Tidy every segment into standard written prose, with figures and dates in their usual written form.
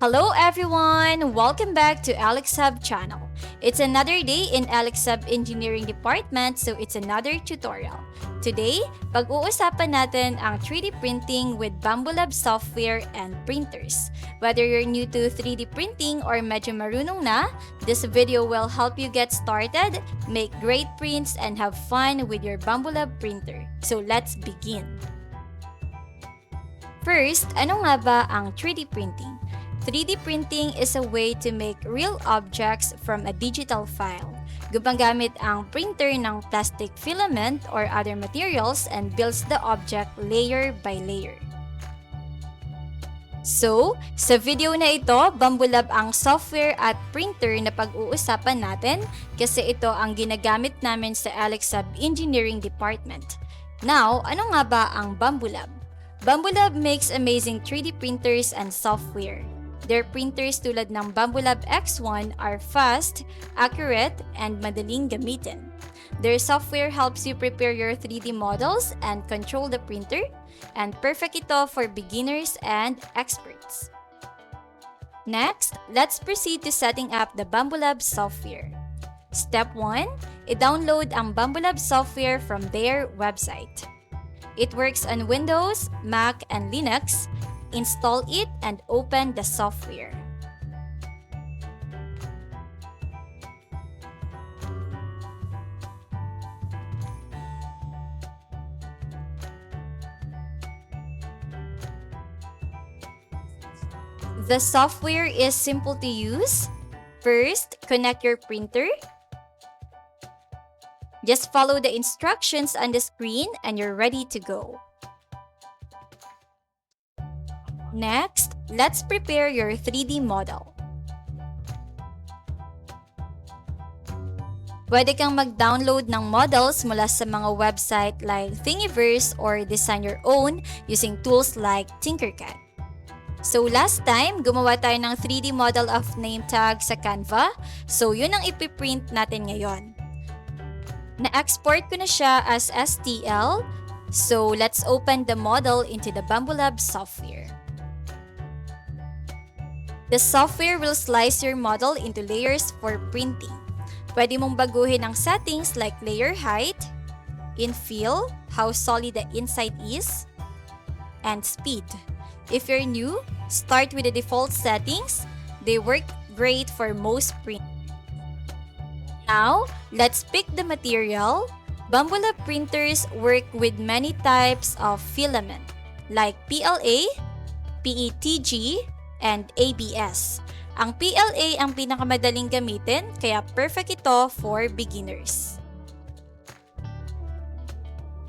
Hello everyone! Welcome back to Elexhub channel. It's another day in Elexhub Engineering Department, so it's another tutorial. Today, pag-uusapan natin ang 3D printing with Bambulab software and printers. Whether you're new to 3D printing or medyo marunong na, this video will help you get started, make great prints, and have fun with your Bambulab printer. So let's begin! First, ano nga ba ang 3D printing? 3D printing is a way to make real objects from a digital file. Gumagamit ang printer ng plastic filament or other materials and builds the object layer by layer. So, sa video na ito, Bambulab ang software at printer na pag-uusapan natin kasi ito ang ginagamit namin sa Elexhub Engineering Department. Now, ano nga ba ang Bambulab? Bambulab makes amazing 3D printers and software. Their printers tulad ng Bambulab X1 are fast, accurate, and madaling gamitin. Their software helps you prepare your 3D models and control the printer, and perfect ito for beginners and experts. Next, let's proceed to setting up the Bambulab software. Step 1, i-download ang Bambulab software from their website. It works on Windows, Mac, and Linux. Install it and open the software. The software is simple to use. First, connect your printer. Just follow the instructions on the screen and you're ready to go. Next, let's prepare your 3D model. Pwede kang mag-download ng models mula sa mga website like Thingiverse or design your own using tools like Tinkercad. So last time, gumawa tayo ng 3D model of name tag sa Canva, so yun ang ipiprint natin ngayon. Na-export ko na siya as STL, so let's open the model into the Bambulab software. The software will slice your model into layers for printing. Pwede mong baguhin ang settings like layer height, infill, how solid the inside is, and speed. If you're new, start with the default settings. They work great for most prints. Now, let's pick the material. Bambulab printers work with many types of filament like PLA, PETG, and ABS. Ang PLA ang pinakamadaling gamitin, kaya perfect ito for beginners.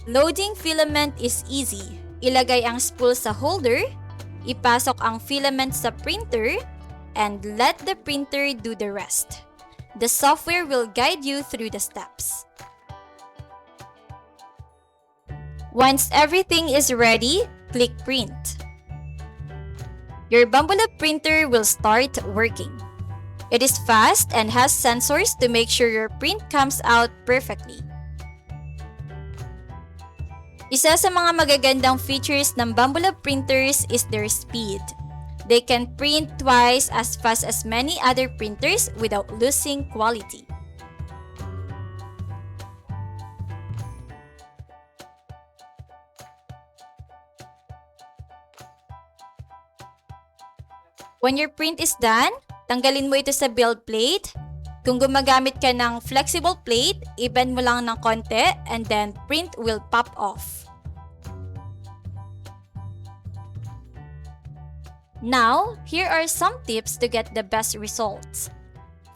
Loading filament is easy. Ilagay ang spool sa holder, ipasok ang filament sa printer, and let the printer do the rest. The software will guide you through the steps. Once everything is ready, click Print. Your Bambulab printer will start working. It is fast and has sensors to make sure your print comes out perfectly. Isa sa mga magagandang features ng Bambulab printers is their speed. They can print twice as fast as many other printers without losing quality. When your print is done, tanggalin mo ito sa build plate. Kung gumagamit ka ng flexible plate, i-bend mo lang ng konti and then print will pop off. Now, here are some tips to get the best results.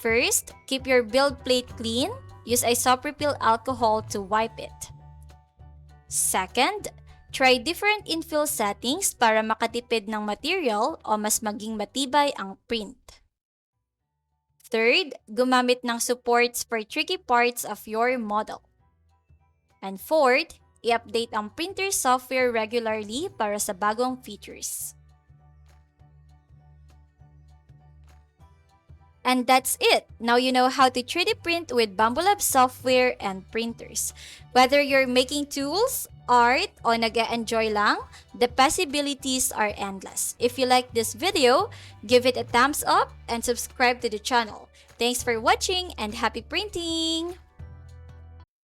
First, keep your build plate clean. Use isopropyl alcohol to wipe it. Second, try different infill settings para makatipid ng material o mas maging matibay ang print. Third, gumamit ng supports for tricky parts of your model. And fourth, i-update ang printer software regularly para sa bagong features. And that's it. Now you know how to 3D print with Bambolab software and printers. Whether you're making tools, art, o nag-enjoy lang, the possibilities are endless. If you like this video, give it a thumbs up and subscribe to the channel. Thanks for watching and happy printing!